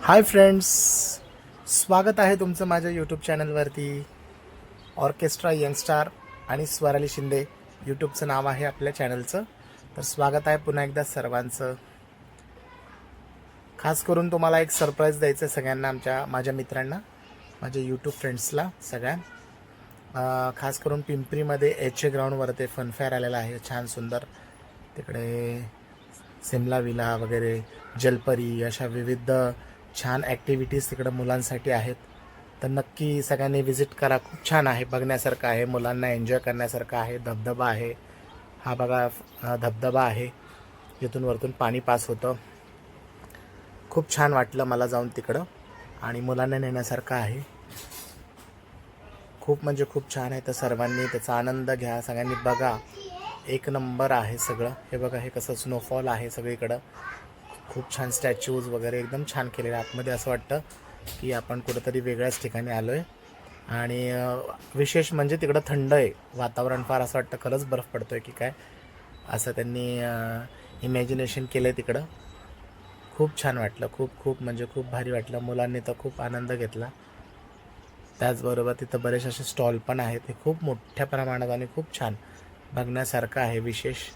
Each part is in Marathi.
हाय फ्रेंड्स, स्वागत आहे तुमचं माझ्या यूट्यूब चॅनलवरती. ऑर्केस्ट्रा यंगस्टार आणि स्वराली शिंदे यूट्यूबचं नाव आहे आपल्या चॅनलचं. तर स्वागत आहे पुन्हा एकदा सर्वांचं. खास करून तुम्हाला एक सरप्राईज द्यायचं आहे सगळ्यांना, माझ्या मित्रांना, माझ्या यूट्यूब फ्रेंड्सला सगळ्या. खास करून पिंपरीमध्ये HA ग्राउंडवर फनफेअर आलेला आहे, छान सुंदर. तिकडे सिमला विला वगैरे, जलपरी, अशा विविध छान ॲक्टिव्हिटीज तिकडं मुलांसाठी आहेत. तर नक्की सगळ्यांनी व्हिजिट करा. खूप छान आहे, बघण्यासारखं आहे, मुलांना एन्जॉय करण्यासारखं आहे. धबधबा आहे, हा बघा धबधबा आहे, जिथून वरतून पाणी पास होतं. खूप छान वाटलं मला जाऊन तिकडं, आणि मुलांना नेण्यासारखं आहे. खूप म्हणजे खूप छान आहे. तर सर्वांनी त्याचा आनंद घ्या, सगळ्यांनी बघा. एक नंबर आहे सगळं. हे बघा, हे कसं स्नोफॉल आहे सगळीकडं. खूप छान स्टॅच्यूज वगैरे एकदम छान केलेले. आतमध्ये असं वाटतं की आपण कुठंतरी वेगळ्याच ठिकाणी आलो आहे. आणि विशेष म्हणजे तिकडं थंड आहे वातावरण, फार असं वाटतं खरंच बर्फ पडतो आहे की काय, असं त्यांनी इमॅजिनेशन केलं आहे तिकडं. खूप छान वाटलं, खूप खूप म्हणजे खूप भारी वाटलं. मुलांनी तर खूप आनंद घेतला. त्याचबरोबर तिथं बरेच असे स्टॉल पण आहेत, हे खूप मोठ्या प्रमाणात आणि खूप छान बघण्यासारखं आहे. विशेष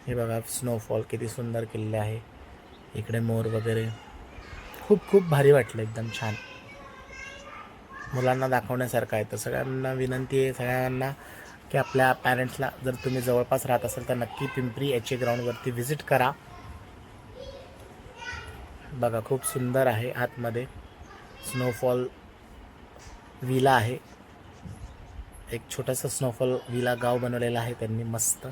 हे बघा, स्नोफॉल किती सुंदर केलेले आहे. इकडे मोर वगैरे, खूप खूप भारी वाटलं, एकदम छान. मुलांना दाखवण्यासारखं आहे. तर सगळ्यांना विनंती आहे, सगळ्यांना, की आपल्या पॅरेंट्सला, जर तुम्ही जवळपास राहत असाल तर नक्की पिंपरी HA ग्राउंडवरती व्हिजिट करा. बघा, खूप सुंदर आहे. आतमध्ये स्नोफॉल विला आहे, एक छोटंसं स्नोफॉल विला गाव बनवलेलं आहे त्यांनी मस्त.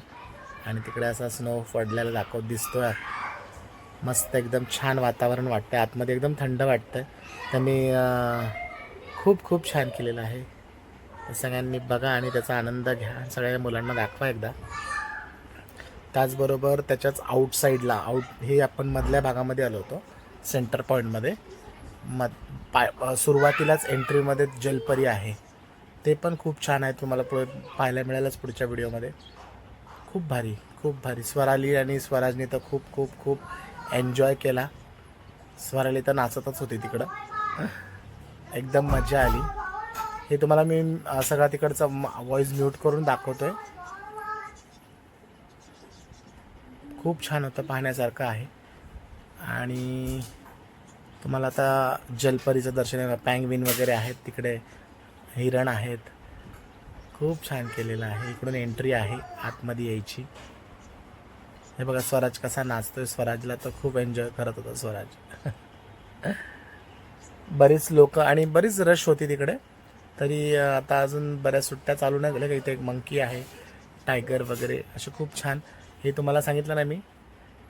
आणि तिकडे असा स्नो पडलेला दिसतोय. मस्त एकदम छान वातावरण वाटतं, आतमध्ये एकदम थंड वाटतं. त्यांनी खूप खूप छान केलेलं आहे. सगळ्यांनी बघा आणि त्याचा आनंद घ्या, सगळ्या मुलांना दाखवा एकदा. त्याचबरोबर त्याच्याच आउटसाईडला, हे आपण मधल्या भागामध्ये आलो होतो, सेंटर पॉईंटमध्ये. सुरुवातीलाच एंट्रीमध्ये जलपरी आहे, ते पण खूप छान आहे. तुम्हाला पुढे पाहायला मिळेलच पुढच्या व्हिडिओमध्ये. खूप भारी, खूप भारी. स्वराली आणि स्वराजने तर खूप खूप खूप एन्जॉय केला. स्वराली तर नाचतच होती तिकडं, एकदम मजा आली. हे तुम्हाला मी सगळा तिकडचा व्हॉईस म्यूट करून दाखवतोय. खूप छान होतं, पाहण्यासारखं आहे. आणि तुम्हाला आता जलपरीचं दर्शन, पँग्विन वगैरे आहेत तिकडे, हिरण आहेत. खूप छान केलेलं आहे. इकडून एंट्री आहे आतमध्ये यायची. हे बघा, स्वराज कसा नाचतोय. स्वराजला तर खूप एन्जॉय करत होता स्वराज. बरीच लोक आणि बरीच रश होती तिकडे. तरी आता अजून बऱ्याच सुट्ट्या चालू नाही झाल्या. इथे एक मंकी आहे, टायगर वगैरे, असे खूप छान. हे तुम्हाला सांगितलं ना मी,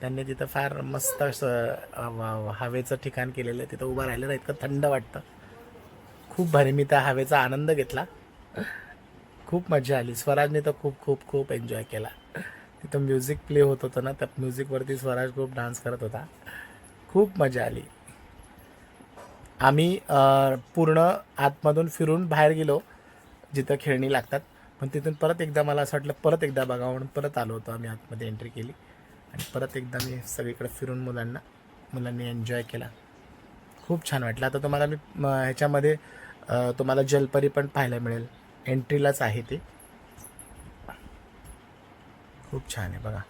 त्यांनी तिथं फार मस्त असं हवेचं ठिकाण केलेलं आहे. तिथं उभं राहिलं ना, इतकं थंड वाटतं. खूप भारी. मी त्या हवेचा आनंद घेतला, खूप मजा आली. स्वराजने तर खूप खूप खूप एन्जॉय केला. तिथं म्युझिक प्ले होत होतं ना, त्या म्युझिकवरती स्वराज खूप डान्स करत होता. खूप मजा आली. आम्ही पूर्ण आतमधून फिरून बाहेर गेलो, जिथं खेळणी लागतात. पण तिथून परत एकदा मला असं वाटलं परत एकदा बघावं, म्हणून परत आलो होतो आम्ही. आतमध्ये एंट्री केली आणि परत एकदा मी सगळीकडे फिरून मुलांनी एन्जॉय केला. खूप छान वाटलं. आता तुम्हाला मी ह्याच्यामध्ये तुम्हाला जलपरी पण पाहायला मिळेल, एंट्रीलाच आहे ते. खूप छान आहे बघा.